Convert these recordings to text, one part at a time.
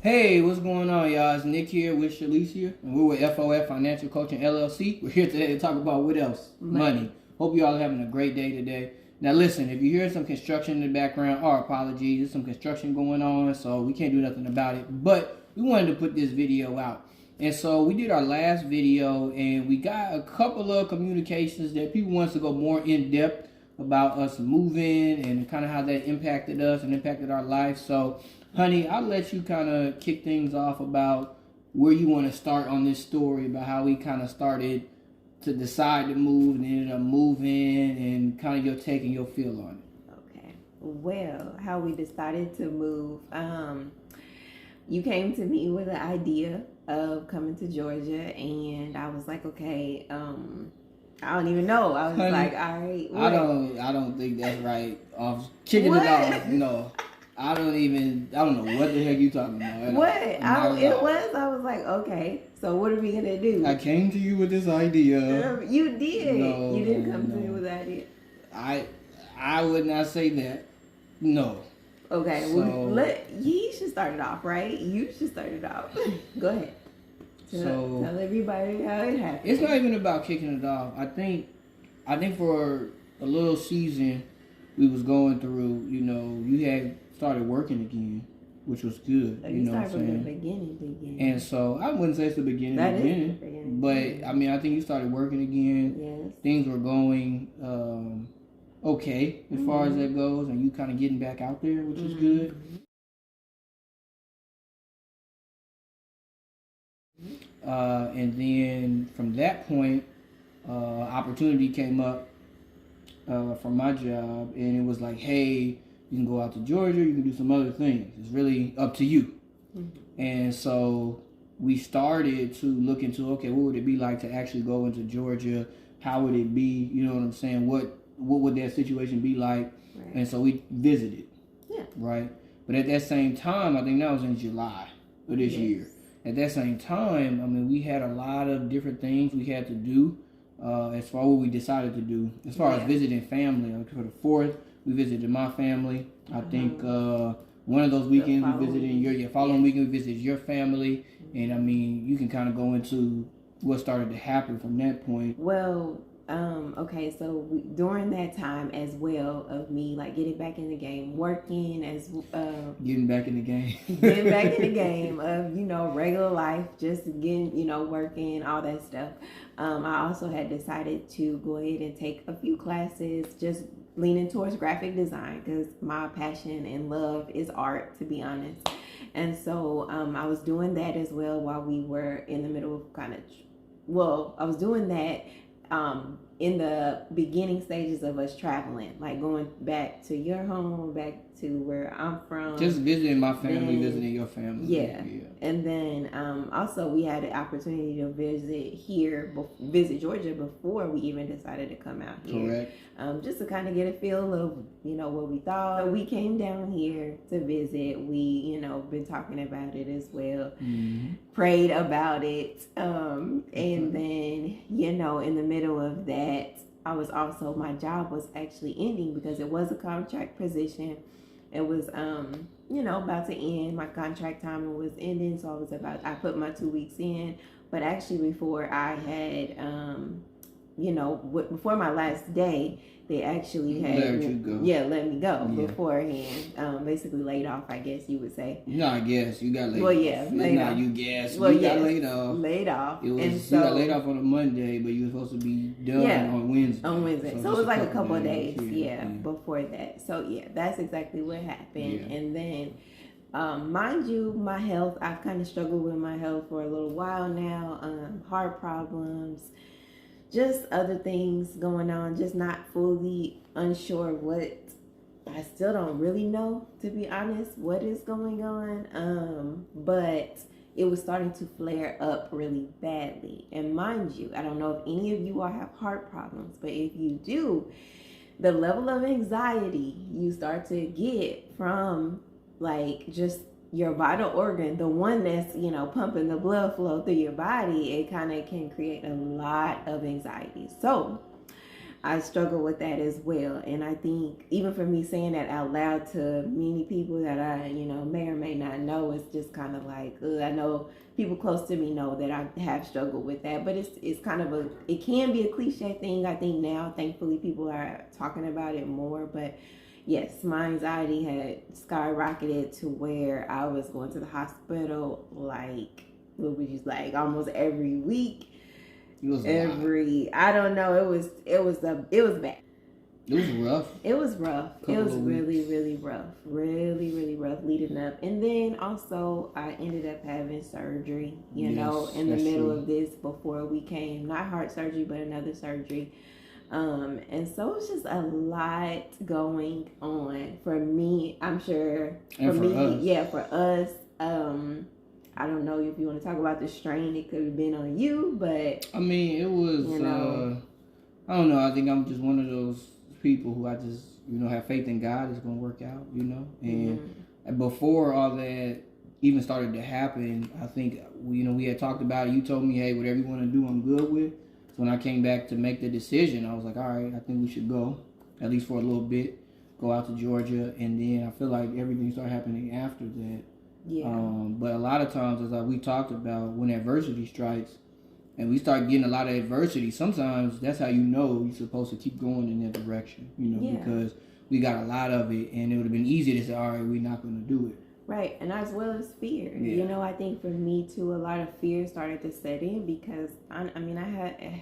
Hey, what's going on, y'all? It's Nick here with Shalice here, and we're with F.O.F Financial Coaching LLC. We're here today to talk about what else? Money. Hope you all are having a great day today. Now, listen, if you hear some construction in the background, our apologies. There's some construction going on, so we can't do nothing about it. But we wanted to put this video out. And so we did our last video, and we got a couple of communications that people want to go more in depth about us moving and kind of how that impacted us and impacted our life. So, honey, I'll let you kind of kick things off about where you want to start on this story about how we kind of started to decide to move and ended up moving and kind of your take and your feel on it. Okay. Well, how we decided to move. You came to me with the idea of coming to Georgia, and I was like, okay, I don't even know. I was honey, like, all right. What? I don't think that's right. Kicking it off, no. I don't know what the heck you talking about. I was like, okay, so what are we gonna do? I came to you with this idea. You did. No, you didn't come to me with the idea. I would not say that. No. Okay, so, well, you should start it off, right? You should start it off. Go ahead. Tell everybody how it happened. It's not even about kicking it off. I think for a little season we was going through, you had started working again, which was good. So you know what I'm saying? From the beginning. And so I wouldn't say it's the beginning. That is the beginning. But I mean, I think you started working again. Yes. Things were going okay as far as that goes, and you kind of getting back out there, which is good. And then from that point, opportunity came up from my job, and it was like, hey, you can go out to Georgia, you can do some other things. It's really up to you. And so we started to look into, okay, what would it be like to actually go into Georgia? How would it be? You know what I'm saying? What would that situation be like? Right. And so we visited. Yeah. Right? But at that same time, I think that was in July of this year. At that same time, I mean, we had a lot of different things we had to do as far as what we decided to do. As far as visiting family, for the 4th, we visited my family. I think one of those weekends we visited your following weekend we visited your family. And I mean, you can kind of go into what started to happen from that point. Well, okay, so during that time as well of me like getting back in the game, working as getting back in the game, of regular life, just getting working, all that stuff. I also had decided to go ahead and take a few classes, just leaning towards graphic design because my passion and love is art, to be honest. And so I was doing that as well while we were in the middle of I was doing that in the beginning stages of us traveling, like going back to your home, back to where I'm from. Just visiting my family, visiting your family. Yeah. And then also we had the opportunity to visit Georgia before we even decided to come out here. Correct. Just to kind of get a feel of, what we thought. So we came down here to visit. We, been talking about it as well. Prayed about it. And then, in the middle of that, my job was actually ending because it was a contract position. It was, about to end. My contract time was ending. So I put my 2 weeks in, but actually before I had, before my last day, they actually had let me go beforehand. Basically laid off, I guess you would say. No, I guess you got laid off. Well, yeah, laid off. You guess. Well, you got laid off. Laid off. It was you got laid off on a Monday, but you were supposed to be done on Wednesday. On Wednesday, so it was like a couple of days, before that. So that's exactly what happened. Yeah. And then, mind you, my health, I've kind of struggled with my health for a little while now. Heart problems. Just other things going on, just not fully unsure what. I still don't really know, to be honest, what is going on. But it was starting to flare up really badly. And mind you, I don't know if any of you all have heart problems, but if you do, the level of anxiety you start to get from like just your vital organ, the one that's, pumping the blood flow through your body, it kind of can create a lot of anxiety. So I struggle with that as well. And I think even for me saying that out loud to many people that I, may or may not know, it's just kind of like, I know people close to me know that I have struggled with that. But it's kind of it can be a cliche thing. I think now, thankfully, people are talking about it more. But yes, my anxiety had skyrocketed to where I was going to the hospital almost every week. I don't know. It was bad. It was rough. It was rough. It was really, really rough. Really, really rough leading up. And then also I ended up having surgery, in the middle of this before we came. Not heart surgery, but another surgery. And so it's just a lot going on for me. I'm sure for us. I don't know if you want to talk about the strain it could have been on you, but I mean, it was, I don't know. I think I'm just one of those people who I just, have faith in God is going to work out, and before all that even started to happen, I think, we had talked about it. You told me, hey, whatever you want to do, I'm good with. So when I came back to make the decision, I was like, all right, I think we should go, at least for a little bit, go out to Georgia. And then I feel like everything started happening after that. Yeah. But a lot of times, as we talked about, when adversity strikes and we start getting a lot of adversity, sometimes that's how you're supposed to keep going in that direction, because we got a lot of it, and it would have been easy to say, all right, we're not going to do it. Right, and as well as fear. Yeah. I think for me too, a lot of fear started to set in because I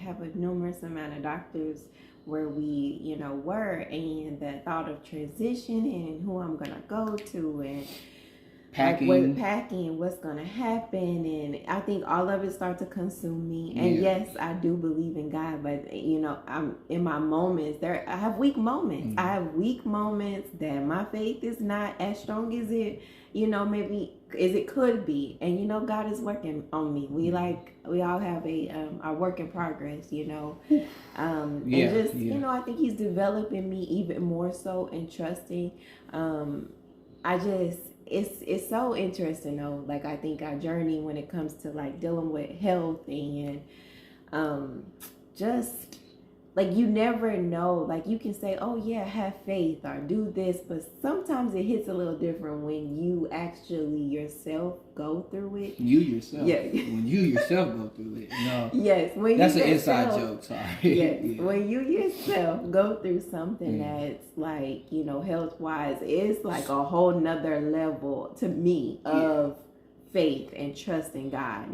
have a numerous amount of doctors where we, were, and the thought of transitioning and who I'm gonna go to and packing, what's gonna happen, and I think all of it started to consume me. And yes, I do believe in God, but I'm in my moments. I have weak moments. Mm-hmm. I have weak moments that my faith is not as strong as it, maybe as it could be. And God is working on me. We all have our work in progress. I think He's developing me even more so and trusting. It's so interesting though. Like I think our journey when it comes to like dealing with health and just like you never know. Like you can say, oh yeah, have faith or do this, but sometimes it hits a little different when you actually yourself go through it. You yourself. Yeah. When you yourself go through it. No. Yes. That's an inside joke. Sorry. Yes. Yeah. When you yourself go through something that's like, health wise, it's like a whole nother level to me of faith and trust in God,